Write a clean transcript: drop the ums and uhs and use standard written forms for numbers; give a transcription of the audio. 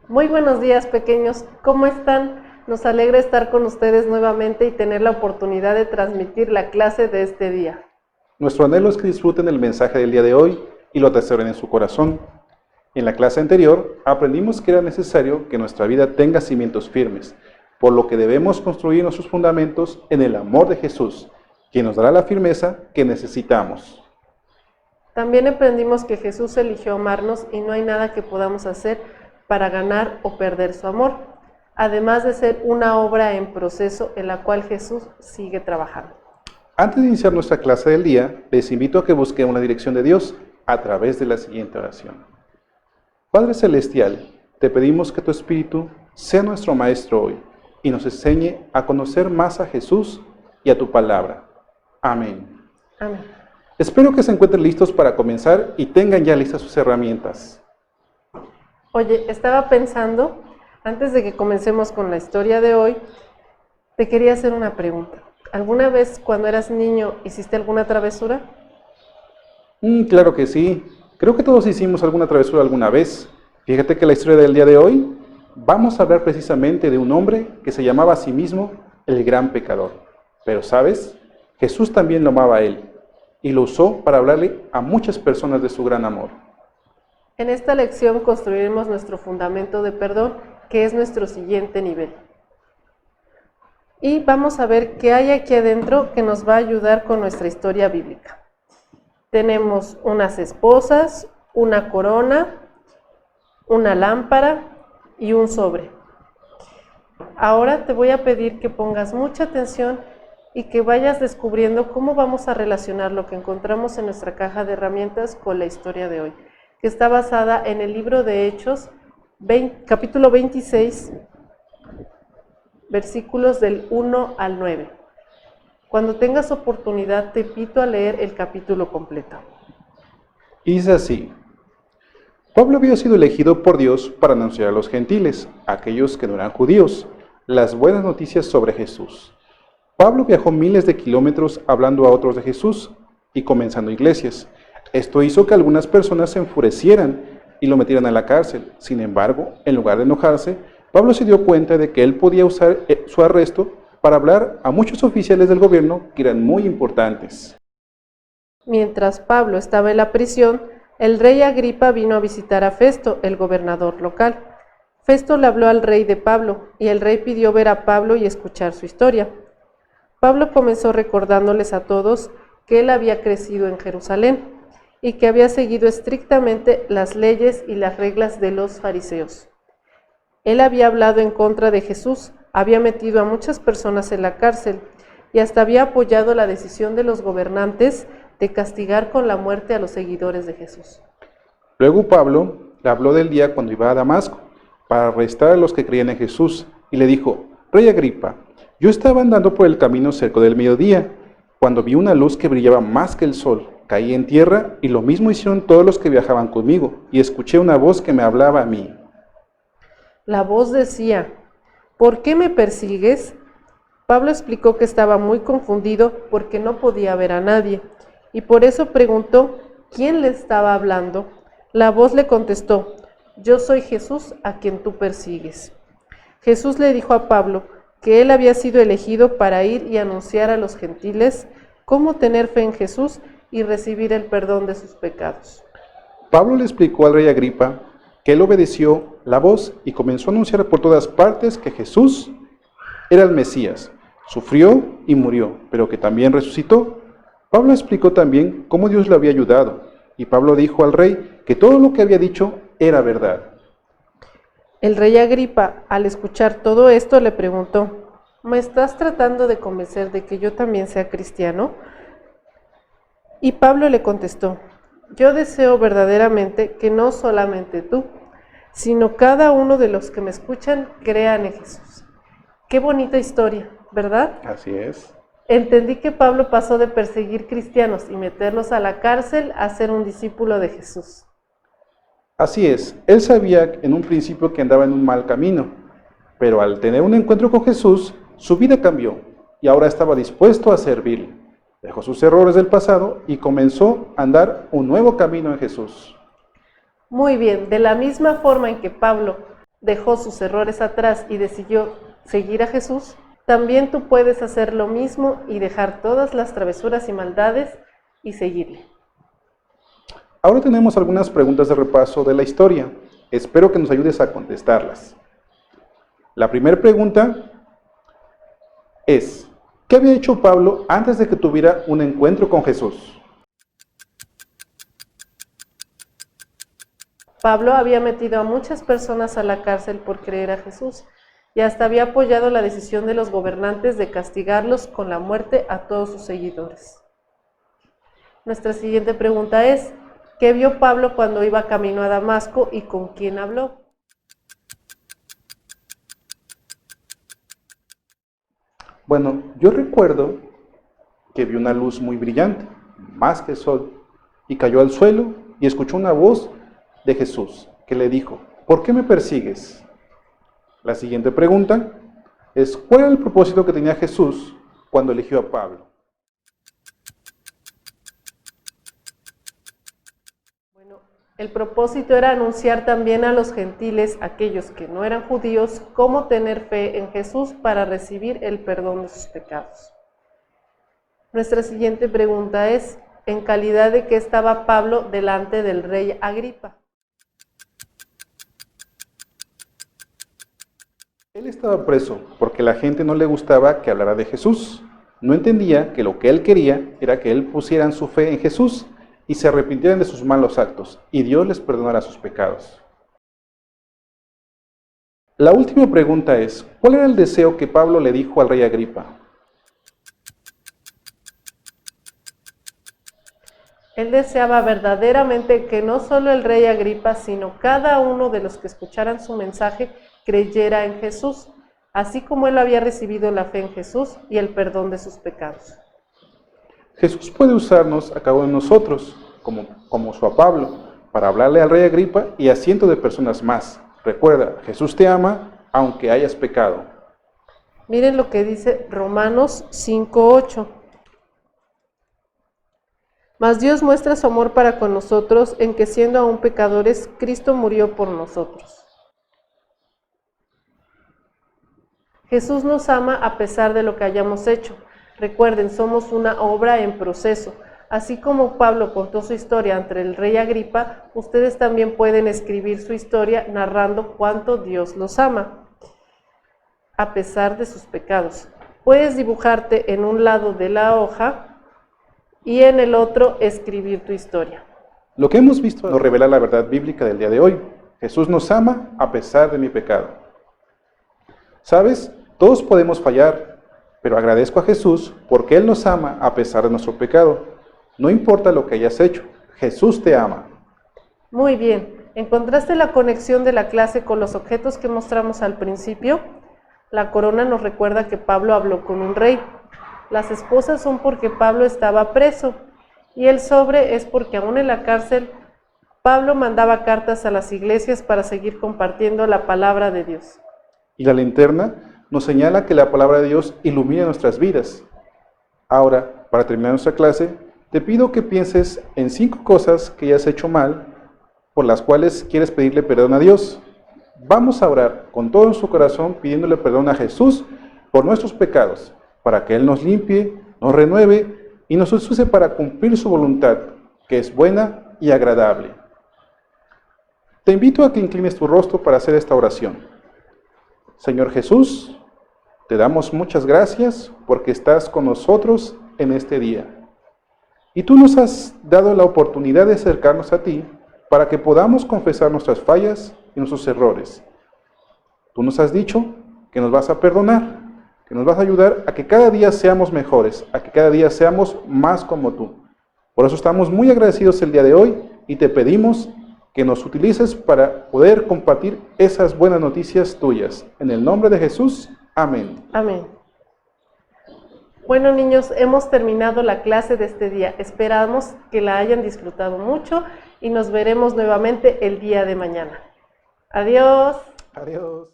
Muy buenos días, pequeños. ¿Cómo están? Nos alegra estar con ustedes nuevamente y tener la oportunidad de transmitir la clase de este día. Nuestro anhelo es que disfruten el mensaje del día de hoy y lo atesoren en su corazón. En la clase anterior aprendimos que era necesario que nuestra vida tenga cimientos firmes, por lo que debemos construir nuestros fundamentos en el amor de Jesús, quien nos dará la firmeza que necesitamos. También aprendimos que Jesús eligió amarnos y no hay nada que podamos hacer para ganar o perder su amor, además de ser una obra en proceso en la cual Jesús sigue trabajando. Antes de iniciar nuestra clase del día, les invito a que busquen la dirección de Dios a través de la siguiente oración. Padre Celestial, te pedimos que tu Espíritu sea nuestro Maestro hoy y nos enseñe a conocer más a Jesús y a tu palabra. Amén. Amén. Espero que se encuentren listos para comenzar y tengan ya listas sus herramientas. Oye, estaba pensando, antes de que comencemos con la historia de hoy, te quería hacer una pregunta. ¿Alguna vez cuando eras niño hiciste alguna travesura? Claro que sí. Creo que todos hicimos alguna travesura alguna vez. Fíjate que la historia del día de hoy, vamos a hablar precisamente de un hombre que se llamaba a sí mismo el gran pecador. Pero, ¿sabes? Jesús también lo amaba a él y lo usó para hablarle a muchas personas de su gran amor. En esta lección construiremos nuestro fundamento de perdón, que es nuestro siguiente nivel. Y vamos a ver qué hay aquí adentro que nos va a ayudar con nuestra historia bíblica. Tenemos unas esposas, una corona, una lámpara y un sobre. Ahora te voy a pedir que pongas mucha atención y que vayas descubriendo cómo vamos a relacionar lo que encontramos en nuestra caja de herramientas con la historia de hoy, que está basada en el libro de Hechos, capítulo 26, versículos del 1 al 9. Cuando tengas oportunidad, te invito a leer el capítulo completo. Y dice así: Pablo había sido elegido por Dios para anunciar a los gentiles, aquellos que no eran judíos, las buenas noticias sobre Jesús. Pablo viajó miles de kilómetros hablando a otros de Jesús y comenzando iglesias. Esto hizo que algunas personas se enfurecieran y lo metieran a la cárcel. Sin embargo, en lugar de enojarse, Pablo se dio cuenta de que él podía usar su arresto para hablar a muchos oficiales del gobierno que eran muy importantes. Mientras Pablo estaba en la prisión, el rey Agripa vino a visitar a Festo, el gobernador local. Festo le habló al rey de Pablo, y el rey pidió ver a Pablo y escuchar su historia. Pablo comenzó recordándoles a todos que él había crecido en Jerusalén y que había seguido estrictamente las leyes y las reglas de los fariseos. Él había hablado en contra de Jesús, había metido a muchas personas en la cárcel y hasta había apoyado la decisión de los gobernantes de castigar con la muerte a los seguidores de Jesús. Luego Pablo le habló del día cuando iba a Damasco para arrestar a los que creían en Jesús y le dijo: Rey Agripa, yo estaba andando por el camino cerca del mediodía, cuando vi una luz que brillaba más que el sol. Caí en tierra y lo mismo hicieron todos los que viajaban conmigo, y escuché una voz que me hablaba a mí. La voz decía: ¿por qué me persigues? Pablo explicó que estaba muy confundido porque no podía ver a nadie, y por eso preguntó quién le estaba hablando. La voz le contestó: yo soy Jesús a quien tú persigues. Jesús le dijo a Pablo que él había sido elegido para ir y anunciar a los gentiles cómo tener fe en Jesús y recibir el perdón de sus pecados. Pablo le explicó al rey Agripa que él obedeció la voz y comenzó a anunciar por todas partes que Jesús era el Mesías, sufrió y murió, pero que también resucitó. Pablo explicó también cómo Dios le había ayudado, y Pablo dijo al rey que todo lo que había dicho era verdad. El rey Agripa, al escuchar todo esto, le preguntó: ¿me estás tratando de convencer de que yo también sea cristiano? Y Pablo le contestó: yo deseo verdaderamente que no solamente tú, sino cada uno de los que me escuchan crean en Jesús. Qué bonita historia, ¿verdad? Así es. Entendí que Pablo pasó de perseguir cristianos y meterlos a la cárcel a ser un discípulo de Jesús. Así es, él sabía en un principio que andaba en un mal camino, pero al tener un encuentro con Jesús, su vida cambió y ahora estaba dispuesto a servirle. Dejó sus errores del pasado y comenzó a andar un nuevo camino en Jesús. Muy bien, de la misma forma en que Pablo dejó sus errores atrás y decidió seguir a Jesús, también tú puedes hacer lo mismo y dejar todas las travesuras y maldades y seguirle. Ahora tenemos algunas preguntas de repaso de la historia. Espero que nos ayudes a contestarlas. La primera pregunta es, ¿qué había hecho Pablo antes de que tuviera un encuentro con Jesús? Pablo había metido a muchas personas a la cárcel por creer a Jesús y hasta había apoyado la decisión de los gobernantes de castigarlos con la muerte a todos sus seguidores. Nuestra siguiente pregunta es, ¿qué vio Pablo cuando iba camino a Damasco y con quién habló? Bueno, yo recuerdo que vio una luz muy brillante, más que el sol, y cayó al suelo y escuchó una voz de Jesús que le dijo, ¿por qué me persigues? La siguiente pregunta es, ¿cuál era el propósito que tenía Jesús cuando eligió a Pablo? Bueno, el propósito era anunciar también a los gentiles, aquellos que no eran judíos, cómo tener fe en Jesús para recibir el perdón de sus pecados. Nuestra siguiente pregunta es, ¿en calidad de qué estaba Pablo delante del rey Agripa? Él estaba preso porque la gente no le gustaba que hablara de Jesús. No entendía que lo que él quería era que él pusieran su fe en Jesús y se arrepintieran de sus malos actos, y Dios les perdonara sus pecados. La última pregunta es, ¿cuál era el deseo que Pablo le dijo al rey Agripa? Él deseaba verdaderamente que no solo el rey Agripa, sino cada uno de los que escucharan su mensaje creyera en Jesús, así como él había recibido la fe en Jesús y el perdón de sus pecados. Jesús puede usarnos a cada uno de nosotros, como usó a Pablo, para hablarle al rey Agripa y a cientos de personas más. Recuerda, Jesús te ama aunque hayas pecado. Miren lo que dice Romanos 5:8. Mas Dios muestra su amor para con nosotros en que siendo aún pecadores, Cristo murió por nosotros. Jesús nos ama a pesar de lo que hayamos hecho. Recuerden, somos una obra en proceso. Así como Pablo contó su historia ante el rey Agripa, ustedes también pueden escribir su historia narrando cuánto Dios los ama, a pesar de sus pecados. Puedes dibujarte en un lado de la hoja y en el otro escribir tu historia. Lo que hemos visto nos revela la verdad bíblica del día de hoy. Jesús nos ama a pesar de mi pecado. ¿Sabes? Todos podemos fallar, pero agradezco a Jesús porque Él nos ama a pesar de nuestro pecado. No importa lo que hayas hecho, Jesús te ama. Muy bien, ¿encontraste la conexión de la clase con los objetos que mostramos al principio? La corona nos recuerda que Pablo habló con un rey. Las esposas son porque Pablo estaba preso y el sobre es porque aún en la cárcel Pablo mandaba cartas a las iglesias para seguir compartiendo la palabra de Dios. Y la linterna nos señala que la palabra de Dios ilumina nuestras vidas. Ahora, para terminar nuestra clase, te pido que pienses en 5 cosas que ya has hecho mal, por las cuales quieres pedirle perdón a Dios. Vamos a orar con todo nuestro corazón pidiéndole perdón a Jesús por nuestros pecados, para que Él nos limpie, nos renueve y nos use para cumplir su voluntad, que es buena y agradable. Te invito a que inclines tu rostro para hacer esta oración. Señor Jesús, te damos muchas gracias porque estás con nosotros en este día. Y tú nos has dado la oportunidad de acercarnos a ti para que podamos confesar nuestras fallas y nuestros errores. Tú nos has dicho que nos vas a perdonar, que nos vas a ayudar a que cada día seamos mejores, a que cada día seamos más como tú. Por eso estamos muy agradecidos el día de hoy y te pedimos que nos utilices para poder compartir esas buenas noticias tuyas. En el nombre de Jesús, amén. Amén. Bueno, niños, hemos terminado la clase de este día. Esperamos que la hayan disfrutado mucho y nos veremos nuevamente el día de mañana. Adiós. Adiós.